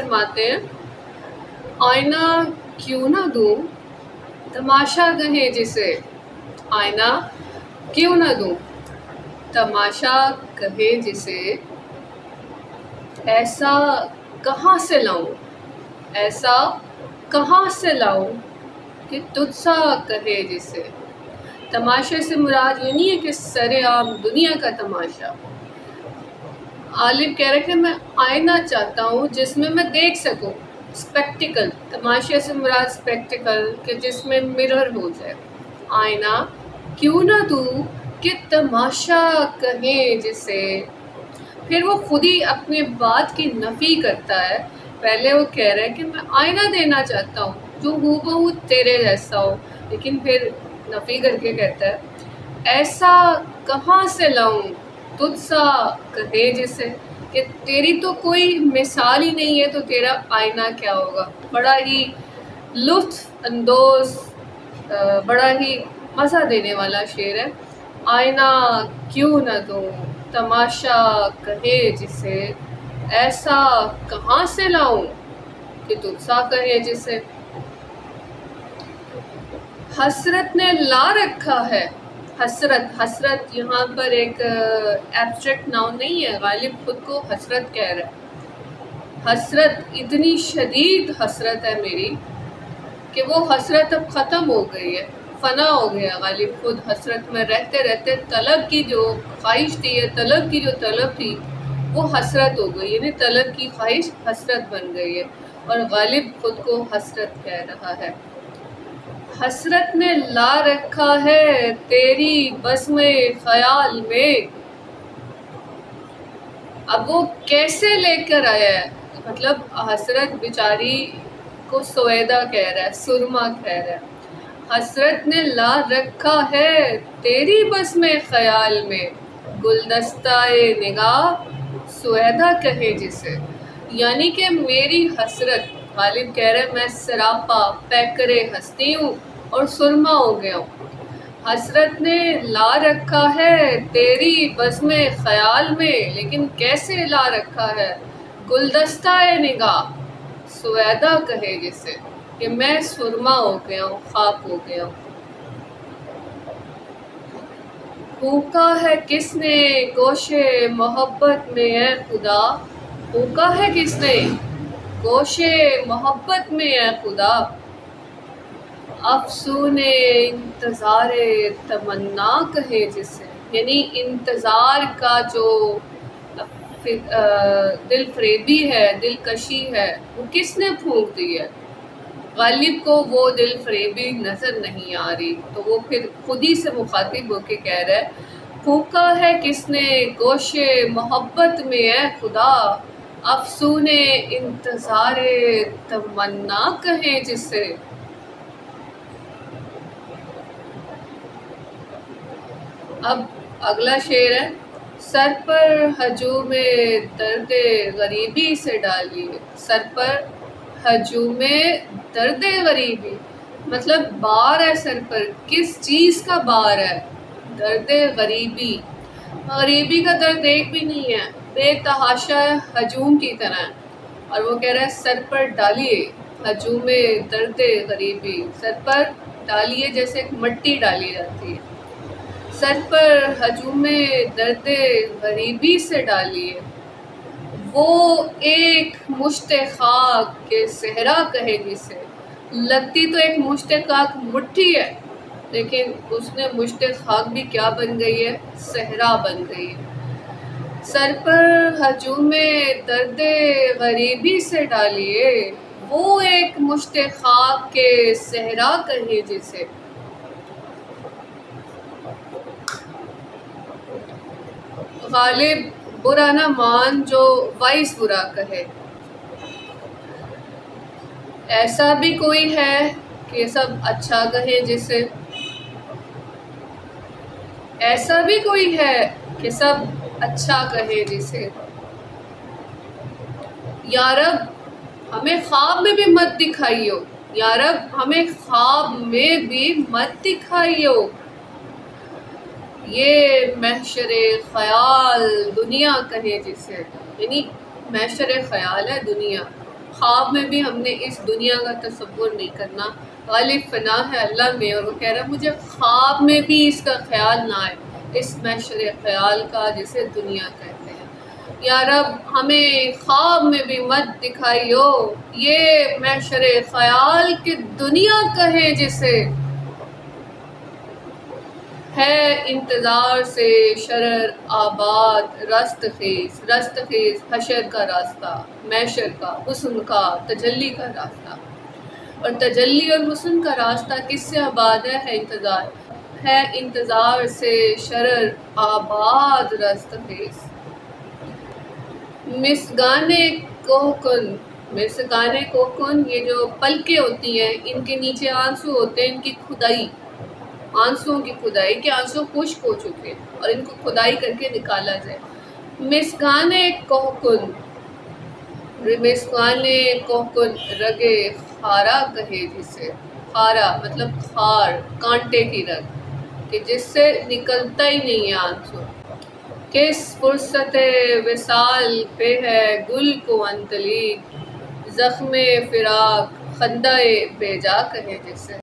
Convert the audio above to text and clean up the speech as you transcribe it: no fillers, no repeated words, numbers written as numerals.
फरमाते हैं, आईना क्यों ना दूं, तमाशा कहे जिसे। आईना क्यों ना दूं, तमाशा कहे जिसे। ऐसा कहाँ से लाऊं, ऐसा कहाँ से लाऊं कि तुझसा कहे जिसे। तमाशे से मुराद ये नहीं है कि सरेआम दुनिया का तमाशा। आलिफ कह रहे कि मैं आईना चाहता हूँ जिसमें मैं देख सकूँ, स्पेक्टिकल। तमाशे से मुराद स्पेक्टिकल कि जिसमें मिरर हो जाए। आईना क्यों ना दूं कि तमाशा कहे जिसे। फिर वो खुद ही अपने बात की नफ़ी करता है। पहले वो कह रहा है कि मैं आईना देना चाहता हूँ जो हूबहू तेरे जैसा हो, लेकिन फिर नफ़ी करके कहता है ऐसा कहाँ से लाऊं तुझसा कहे जिसे, कि तेरी तो कोई मिसाल ही नहीं है तो तेरा आईना क्या होगा। बड़ा ही लुत्फ़ अंदोज़, बड़ा ही मज़ा देने वाला शेर है। आईना क्यों न दूं, तमाशा कहे जिसे। ऐसा कहाँ से लाऊं कि तुझसा कहे जिसे। हसरत ने ला रखा है। हसरत, हसरत यहाँ पर एक एब्स्ट्रैक्ट नाउन नहीं है, गालिब खुद को हसरत कह रहा है। हसरत, इतनी शदीद हसरत है मेरी कि वो हसरत अब ख़त्म हो गई है, फ़ना हो गया। गालिब खुद हसरत में रहते रहते तलब की जो ख्वाहिश थी, तलब की जो तलब थी वो हसरत हो गई, यानी तलब की ख्वाहिश हसरत बन गई है और गालिब खुद को हसरत कह रहा है। हसरत ने ला रखा है तेरी बज़्म ख़याल में। अब वो कैसे लेकर आया है, मतलब हसरत बेचारी को सोएदा कह रहा है, सुरमा कह रहा है। हसरत ने ला रखा है तेरी बज़्म ख़याल में, गुलदस्ताए निगाह सोएदा कहे जिसे। यानी कि मेरी हसरत, गालिब कह रहे मैं सरापा पैकरे हस्ती हूँ और सुरमा हो गया हूँ। हसरत ने ला रखा है तेरी बज़्म ख़याल में, लेकिन कैसे ला रखा है, गुलदस्ताए निगाह सोएदा कहे जिसे, कि मैं सुरमा हो गया हूँ, ख़ाक हो गया हूँ। फूका है किसने गोशे मोहब्बत में है खुदा। फूका है किसने गोशे मोहब्बत में है खुदा। अफ़सूने इंतज़ारे तमन्ना कहे जिसे, यानी इंतज़ार का जो दिल फरेबी है, दिलकशी है, वो किसने फूंक दी है। गालिब को वो दिल फरेबी नज़र नहीं आ रही, तो वो फिर खुद ही से मुखातिब होके कह रहा है फूका है किसने गोशे मोहब्बत में है खुदा। अफ़सूने इंतज़ारे तमन्ना कहे जिसे। अब अगला शेर है, सर पर हजूमे दर्दे गरीबी से डालिए। सर पर हजूमे दर्दे गरीबी, मतलब बार है सर पर, किस चीज़ का बार है, दर्दे गरीबी। गरीबी का दर्द एक भी नहीं है, बेतहाशा हजूम की तरह। और वो कह रहा है सर पर डालिए हजूमे दर्दे गरीबी, सर पर डालिए जैसे मट्टी डाली जाती है। सर पर हजूमे दर्दे गरीबी से डालिए, वो एक मुश्ते खाक के सहरा कहे जिसे। लगती तो एक मुश्ते खाक मुट्ठी है, लेकिन उसने मुश्ते खाक भी क्या बन गई है, सहरा बन गई है। सर पर हजूमे दर्दे गरीबी से डालिए, वो एक मुश्ते खाक के सहरा कहे जिसे। गालिब बुरा ना मान जो वाइस बुरा कहे। ऐसा भी कोई है कि सब अच्छा कहे जिसे। ऐसा भी कोई है कि सब अच्छा कहे जिसे। या रब हमें ख्वाब में भी मत दिखाइयो, या रब हमें ख्वाब में भी मत दिखाइयो। ये महशरे ख्याल दुनिया कहे जिसे, यानी महशरे ख्याल है दुनिया, ख्वाब में भी हमने इस दुनिया का तसव्वुर नहीं करना। गालिब फना है अल्लाह में, और वो कह रहा है मुझे ख्वाब में भी इसका ख्याल ना आए, इस महशर ख्याल का जिसे दुनिया कहते हैं। या रब हमें ख्वाब में भी मत दिखाइयो ये महशर ख्याल की दुनिया कहे जिसे, है इंतज़ार से शरर आबाद रस्तखेज़। रस्तखेज़ हशर का रास्ता, महशर का, हुस्न का, तजल्ली का रास्ता। और तजल्ली और हुस्न का रास्ता किससे आबाद है इंतज़ार, है इंतज़ार से शरर आबाद रस्तखेज़। मिसगाने कोहकुन, मिसगाने कोहकुन, ये जो पलकें होती हैं इनके नीचे आंसू होते हैं, इनकी खुदाई, आंसुओं की खुदाई के आंसू खुश्क हो चुके और इनको खुदाई करके निकाला जाए। मिसगाने कोहकुन, मिसगाने कोहकुन रगे खारा कहे जिसे। खारा मतलब खार, कांटे की रग, कि जिससे निकलता ही नहीं है आंसू। किस फुर्सत विसाल पे है गुल को अंतली, ज़ख्मे फिराक खंदाए बेजा कहे जिसे।